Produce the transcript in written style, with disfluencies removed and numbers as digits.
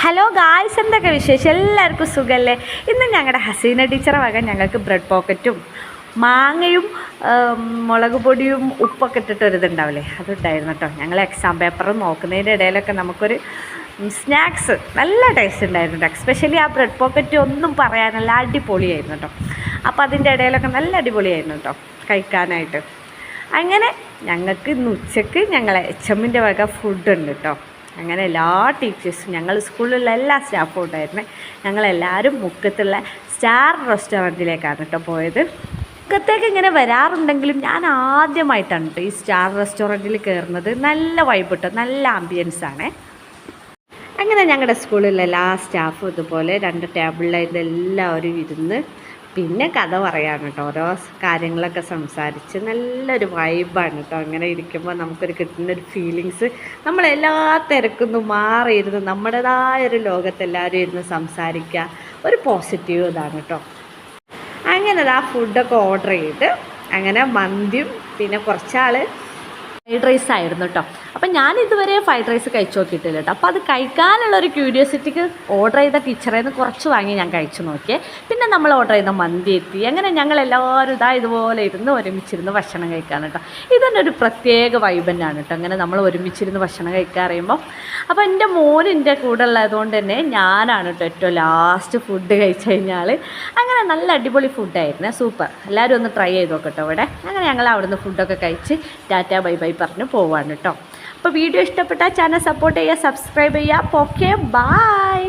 Hello guys, എന്തൊക്കെ വിശേഷം? എല്ലാവർക്കും സുഖമല്ലേ? ഇന്ന് ഞങ്ങളുടെ ഹസീന ടീച്ചറെ വക ഞങ്ങൾക്ക് ബ്രെഡ് പോക്കറ്റും മാങ്ങയും മുളക് പൊടിയും ഉപ്പൊക്കെ ഇട്ടിട്ടൊരിതുണ്ടാവില്ലേ, അതുണ്ടായിരുന്നു കേട്ടോ. ഞങ്ങൾ എക്സാം പേപ്പർ നോക്കുന്നതിൻ്റെ ഇടയിലൊക്കെ നമുക്കൊരു സ്നാക്സ് നല്ല ടേസ്റ്റ് ഉണ്ടായിരുന്നു കേട്ടോ. എസ്പെഷ്യലി ആ ബ്രെഡ് പോക്കറ്റ് ഒന്നും പറയാനല്ല, അടിപൊളിയായിരുന്നു കേട്ടോ. അപ്പോൾ അതിൻ്റെ ഇടയിലൊക്കെ നല്ല അടിപൊളിയായിരുന്നു കേട്ടോ കഴിക്കാനായിട്ട്. അങ്ങനെ ഞങ്ങൾക്ക് ഇന്ന് ഉച്ചയ്ക്ക് ഞങ്ങളെ എച്ച് വക ഫുഡ് ഉണ്ട് കേട്ടോ. അങ്ങനെ എല്ലാ ടീച്ചേഴ്സും ഞങ്ങൾ സ്കൂളിലുള്ള എല്ലാ സ്റ്റാഫും ഉണ്ടായിരുന്നു. ഞങ്ങളെല്ലാവരും മുക്കത്തുള്ള സ്റ്റാർ റെസ്റ്റോറൻറ്റിലേക്കാണ് കേട്ടോ പോയത്. മുക്കത്തേക്ക് ഇങ്ങനെ വരാറുണ്ടെങ്കിലും ഞാൻ ആദ്യമായിട്ടാണ് കേട്ടോ ഈ സ്റ്റാർ റെസ്റ്റോറൻറ്റിൽ കയറുന്നത്. നല്ല വൈബ് കേട്ടോ, നല്ല ആംബിയൻസാണ്. അങ്ങനെ ഞങ്ങളുടെ സ്കൂളിലുള്ള എല്ലാ സ്റ്റാഫും ഇതുപോലെ 2 ടേബിളിലായിട്ട് എല്ലാവരും ഇരുന്ന് പിന്നെ കഥ പറയാണ് കേട്ടോ. ഓരോ കാര്യങ്ങളൊക്കെ സംസാരിച്ച് നല്ലൊരു വൈബാണ് കേട്ടോ. അങ്ങനെ ഇരിക്കുമ്പോൾ നമുക്കൊരു കിട്ടുന്നൊരു ഫീലിങ്സ്, നമ്മളെല്ലാ തിരക്കൊന്നും മാറിയിരുന്ന് നമ്മുടേതായൊരു ലോകത്ത് എല്ലാവരും ഇരുന്ന് സംസാരിക്കുക, ഒരു പോസിറ്റീവ് ഇതാണ് കേട്ടോ. അങ്ങനെ ആ ഫുഡൊക്കെ ഓർഡർ ചെയ്ത് അങ്ങനെ മന്തിയും പിന്നെ കുറച്ചാൾ ഫ്രൈഡ് റൈസ് ആയിരുന്നു കേട്ടോ. അപ്പം ഞാനിതുവരെ ഫ്രൈഡ് റൈസ് കഴിച്ചു നോക്കിയിട്ടില്ല കേട്ടോ. അപ്പോൾ അത് കഴിക്കാനുള്ളൊരു ക്യൂരിയോസിറ്റിക്ക് ഓർഡർ ചെയ്ത ടീച്ചറിൽ നിന്ന് കുറച്ച് വാങ്ങി ഞാൻ കഴിച്ചു നോക്കിയേ. പിന്നെ നമ്മൾ ഓർഡർ ചെയ്ത മന്തി എത്തി. അങ്ങനെ ഞങ്ങളെല്ലാവരും ഇതുപോലെ ഇരുന്ന് ഒരുമിച്ചിരുന്ന് ഭക്ഷണം കഴിക്കാൻ കേട്ടോ. ഇതന്നെ ഒരു പ്രത്യേക വൈബ് തന്നെയാണ് കേട്ടോ. അങ്ങനെ നമ്മൾ ഒരുമിച്ചിരുന്ന് ഭക്ഷണം കഴിക്കാൻ അറിയുമ്പോൾ. അപ്പോൾ എൻ്റെ മോന് എൻ്റെ കൂടെ ഉള്ളതുകൊണ്ട് തന്നെ ഞാനാണ് കേട്ടോ ഏറ്റവും ലാസ്റ്റ് ഫുഡ് കഴിച്ചു കഴിഞ്ഞാൽ. അങ്ങനെ നല്ല അടിപൊളി ഫുഡായിരുന്നു, സൂപ്പർ. എല്ലാവരും ഒന്ന് ട്രൈ ചെയ്ത് നോക്കട്ടോ ഇവിടെ. അങ്ങനെ ഞങ്ങൾ അവിടുന്ന് ഫുഡൊക്കെ കഴിച്ച് ടാറ്റാ ബൈ ബൈ പറഞ്ഞ് പോവാണ് കേട്ടോ. അപ്പോൾ വീഡിയോ ഇഷ്ടപ്പെട്ടാൽ ചാനൽ സപ്പോർട്ട് ചെയ്യുക, സബ്സ്ക്രൈബ് ചെയ്യുക. Okay, by.